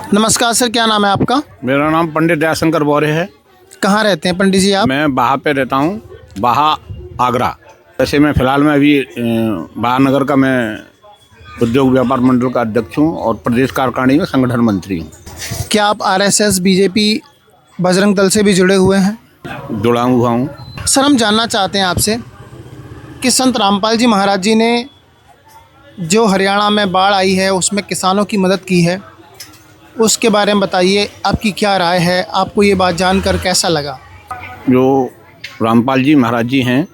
नमस्कार सर, क्या नाम है आपका? मेरा नाम पंडित दयाशंकर बौरे है। कहाँ रहते हैं पंडित जी आप? मैं बाहा पे रहता हूँ, बाहा आगरा। वैसे मैं फ़िलहाल मैं अभी बाहा नगर का मैं उद्योग व्यापार मंडल का अध्यक्ष हूँ और प्रदेश कार्यकारिणी में संगठन मंत्री हूँ। क्या आप आरएसएस, बीजेपी, बजरंग दल से भी जुड़े हुए हैं? जुड़ा हुआ हूँ। सर, हम जानना चाहते हैं आपसे कि संत रामपाल जी महाराज जी ने जो हरियाणा में बाढ़ आई है उसमें किसानों की मदद की है, उसके बारे में बताइए, आपकी क्या राय है? आपको ये बात जानकर कैसा लगा? जो रामपाल जी महाराज जी हैं,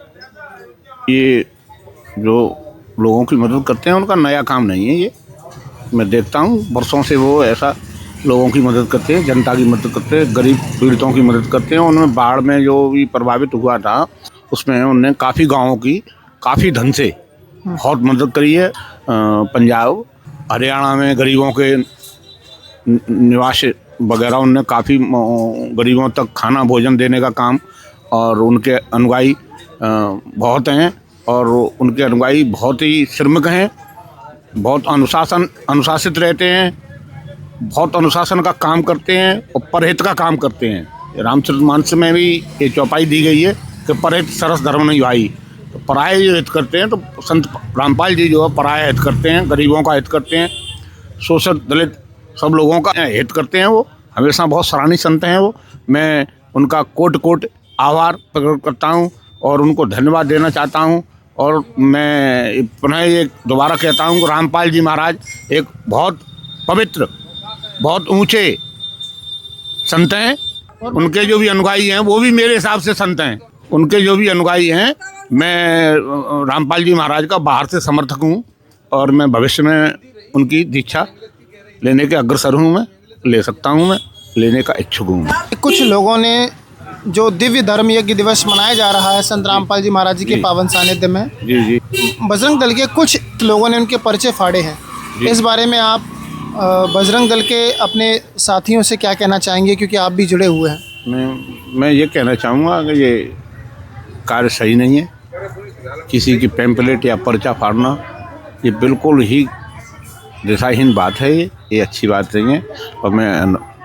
ये जो लोगों की मदद करते हैं उनका नया काम नहीं है। ये मैं देखता हूँ वर्षों से वो ऐसा लोगों की मदद करते हैं, जनता की मदद करते हैं, गरीब पीड़ितों की मदद करते हैं। उन्होंने बाढ़ में जो भी प्रभावित हुआ था उसमें उन्होंने काफ़ी गाँवों की काफ़ी धन से बहुत मदद करी है। पंजाब हरियाणा में गरीबों के निवास वगैरह उनने काफ़ी गरीबों तक खाना भोजन देने का काम, और उनके अनुयायी बहुत हैं और उनके अनुयायी बहुत ही श्रमिक हैं, बहुत अनुशासित रहते हैं, बहुत अनुशासन का काम करते हैं और परहित का काम करते हैं। रामचरितमानस में भी ये चौपाई दी गई है कि परहित सरस धर्म नहीं भाई। तो पराये जो हित करते हैं, तो संत रामपाल जी जो है पराया हित करते हैं, गरीबों का हित करते हैं, शोषित दलित सब लोगों का हित करते हैं। वो हमेशा बहुत सराहनीय संत हैं। वो मैं उनका कोट कोट आभार प्रकट करता हूँ और उनको धन्यवाद देना चाहता हूँ। और मैं पुनः ये दोबारा कहता हूँ कि रामपाल जी महाराज एक बहुत पवित्र, बहुत ऊंचे संत हैं। उनके जो भी अनुयायी हैं वो भी मेरे हिसाब से संत हैं। उनके जो भी अनुयायी हैं, मैं रामपाल जी महाराज का बाहर से समर्थक हूँ और मैं भविष्य में उनकी दीक्षा लेने के अग्रसर हूँ। मैं ले सकता हूँ, मैं लेने का इच्छुक हूँ। कुछ लोगों ने जो दिव्य धर्म यज्ञ दिवस मनाया जा रहा है संत रामपाल जी महाराज जी के पावन सानिध्य में, जी, बजरंग दल के कुछ लोगों ने उनके पर्चे फाड़े हैं। इस बारे में आप बजरंग दल के अपने साथियों से क्या कहना चाहेंगे, क्योंकि आप भी जुड़े हुए हैं? मैं ये कहना चाहूँगा कि ये कार्य सही नहीं है। किसी की पैम्पलेट या पर्चा फाड़ना ये बिल्कुल ही दिशाहीन बात है। ये अच्छी बात नहीं है और मैं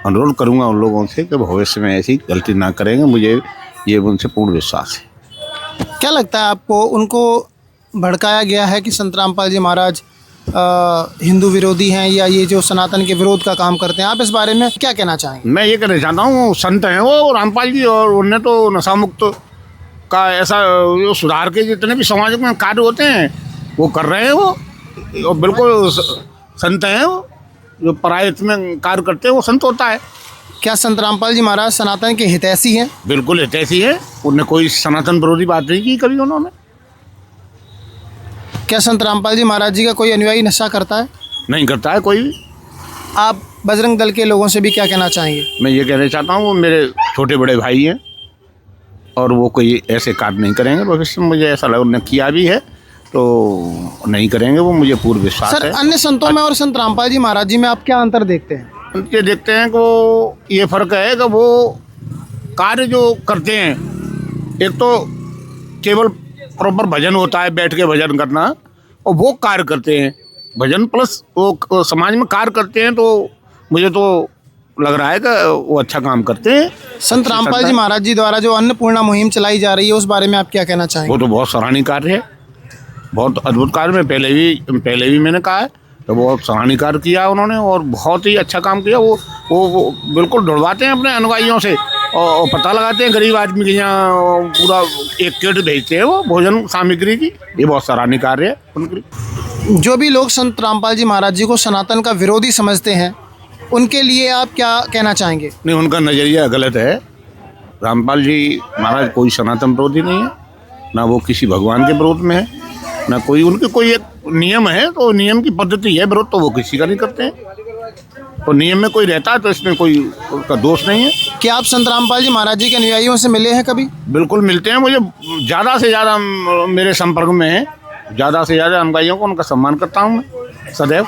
अनुरोध करूंगा उन लोगों से कि भविष्य में ऐसी गलती ना करेंगे। मुझे ये उनसे पूर्ण विश्वास है। क्या लगता है आपको, उनको भड़काया गया है कि संत रामपाल जी महाराज हिंदू विरोधी हैं या ये जो सनातन के विरोध का काम करते हैं? आप इस बारे में क्या कहना चाहेंगे? मैं ये कहना चाहता हूँ, संत हैं वो रामपाल जी और उनने तो नशा मुक्त का ऐसा जो सुधार के जितने भी समाज में कार्य होते हैं वो कर रहे हैं। वो बिल्कुल संत हैं। वो जो परायत में कार्य करते हैं वो संत होता है। क्या संत रामपाल जी महाराज सनातन के हितैषी हैं? बिल्कुल हितैषी है। उन्हें कोई सनातन विरोधी बात नहीं की कभी उन्होंने। क्या संत रामपाल जी महाराज जी का कोई अनुयायी नशा करता है? नहीं करता है कोई भी। आप बजरंग दल के लोगों से भी क्या कहना चाहेंगे? मैं ये कहना चाहता हूँ वो मेरे छोटे बड़े भाई हैं और वो कोई ऐसे कार्य नहीं करेंगे भविष्य में। मुझे ऐसा लगा उन्होंने किया भी है तो नहीं करेंगे, वो मुझे पूर्ण विश्वास है। सर, अन्य संतों में और संत रामपाल जी महाराज जी में आप क्या अंतर देखते हैं? उनके देखते हैं कि वो ये फ़र्क है कि वो कार्य जो करते हैं, एक तो केवल प्रॉपर भजन होता है, बैठ के भजन करना, और वो कार्य करते हैं भजन प्लस वो समाज में कार्य करते हैं। तो मुझे तो लग रहा है कि वो अच्छा काम करते हैं। संत रामपाल जी महाराज जी द्वारा जो अन्नपूर्णा मुहिम चलाई जा रही है उस बारे में आप क्या कहना चाहेंगे? वो तो बहुत सराहनीय कार्य है, बहुत अद्भुत कार्य। मैं पहले भी मैंने कहा है तो बहुत सराहनीय कार्य किया उन्होंने और बहुत ही अच्छा काम किया। वो बिल्कुल ढुलवाते हैं अपने अनुयायियों से और पता लगाते हैं गरीब आदमी के यहाँ पूरा एक किट भेजते हैं वो भोजन सामग्री की। ये बहुत सराहनीय कार्य है उनकी। जो भी लोग संत रामपाल जी महाराज जी को सनातन का विरोधी समझते हैं उनके लिए आप क्या कहना चाहेंगे? नहीं, उनका नज़रिया गलत है। रामपाल जी महाराज कोई सनातन विरोधी नहीं है, ना वो किसी भगवान के विरोध में है, ना कोई उनके कोई एक नियम है तो नियम की पद्धति है। विरोध तो वो किसी का नहीं करते हैं और नियम में कोई रहता है तो इसमें कोई उसका दोष नहीं है। क्या आप संत रामपाल जी महाराज जी के अनुयायियों से मिले हैं कभी? बिल्कुल मिलते हैं। मुझे ज़्यादा से ज़्यादा मेरे संपर्क में है, ज़्यादा से ज़्यादा अनुयायियों को उनका सम्मान करता हूँ मैं सदैव।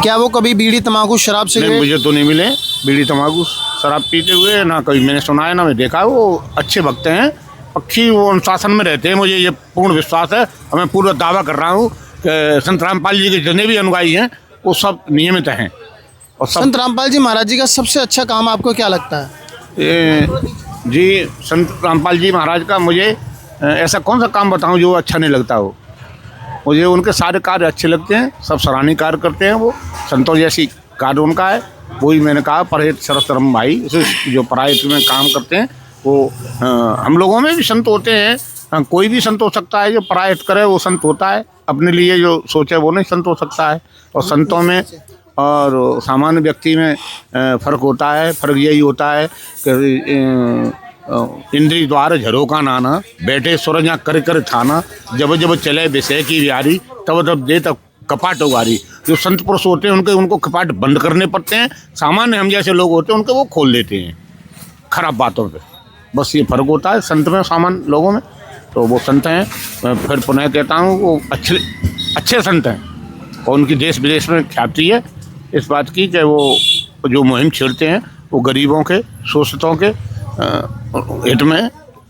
क्या वो कभी बीड़ी तम्बाकू शराब से? नहीं, मुझे तो नहीं मिले बीड़ी तम्बाकू शराब पीते हुए, ना कभी मैंने सुना है ना मैं देखा है। वो अच्छे भक्त हैं, पक्षी वो अनुशासन में रहते हैं। मुझे ये पूर्ण विश्वास है और मैं पूरा दावा कर रहा हूँ कि संत रामपाल जी के जितने भी अनुयायी हैं वो सब नियमित हैं। और सब संत रामपाल जी महाराज जी का सबसे अच्छा काम आपको क्या लगता है? जी संत रामपाल जी महाराज का मुझे ऐसा कौन सा काम बताऊं जो अच्छा नहीं लगता हो। मुझे उनके सारे कार्य अच्छे लगते हैं, सब सराहनीय कार्य करते हैं वो। संतों जैसी कार्य उनका है। वही मैंने कहा परहेत सरस्वरम भाई जो परायत में काम करते हैं वो हम लोगों में भी संत होते हैं। कोई भी संत हो सकता है, जो परायत करे वो संत होता है। अपने लिए जो सोचे वो नहीं संत हो सकता है। और संतों में और सामान्य व्यक्ति में फ़र्क होता है। फ़र्क यही होता है कि इंद्री द्वार झरोका नाना, बैठे सुरजा कर कर थाना, जब जब चले विषय की व्यारी, तब तब दे तब कपाट उगारी। जो संत पुरुष होते हैं उनको कपाट बंद करने पड़ते हैं। सामान्य हम जैसे लोग होते हैं उनको वो खोल देते हैं खराब बातों पे। बस ये फ़र्क होता है संत में सामान्य लोगों में। तो वो संत हैं, मैं फिर पुनः कहता हूँ वो अच्छे संत हैं। और उनकी देश विदेश में ख्याति है इस बात की कि वो जो मुहिम छेड़ते हैं वो गरीबों के शोषितों के हित में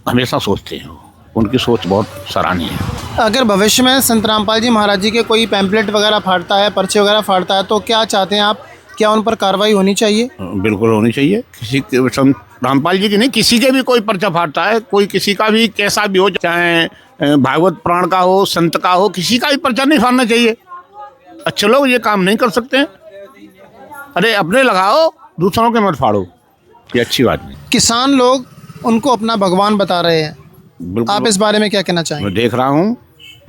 हमेशा सोचते हैं। उनकी सोच बहुत सराहनीय है। अगर भविष्य में संत रामपाल जी महाराज जी के कोई पैम्पलेट वगैरह फाड़ता है, पर्चे वगैरह फाड़ता है, तो क्या चाहते हैं आप? क्या उन पर कार्रवाई होनी चाहिए? बिल्कुल होनी चाहिए। किसी के संत रामपाल जी की नहीं, किसी के भी कोई पर्चा फाड़ता है, कोई किसी का भी कैसा भी हो, चाहे भागवत प्राण का हो, संत का हो, किसी का भी पर्चा नहीं फाड़ना चाहिए। अच्छे लोग ये काम नहीं कर सकते हैं। अरे अपने लगाओ, दूसरों के मत फाड़ो, ये अच्छी बात नहीं। किसान लोग उनको अपना भगवान बता रहे हैं, बिल्कुल। आप इस बारे में क्या कहना चाहेंगे? मैं देख रहा हूँ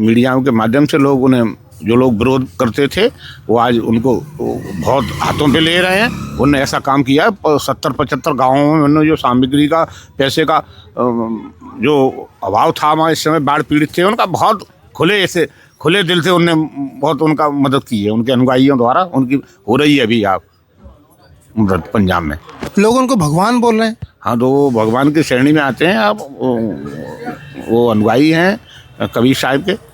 मीडियाओं के माध्यम से लोग उन्हें, जो लोग विरोध करते थे वो आज उनको बहुत हाथों पे ले रहे हैं। उन्होंने ऐसा काम किया है 70-75 गाँवों में। उन्होंने जो सामग्री का, पैसे का जो अभाव था, वहाँ इस समय बाढ़ पीड़ित थे, उनका बहुत खुले दिल से उनने बहुत उनका मदद की है। उनके अनुयायियों द्वारा उनकी हो रही है अभी आप मदद पंजाब में। लोग उनको भगवान बोल रहे हैं। हाँ, तो वो भगवान की श्रेणी में आते हैं। आप वो अनुयायी हैं कबीर साहिब के।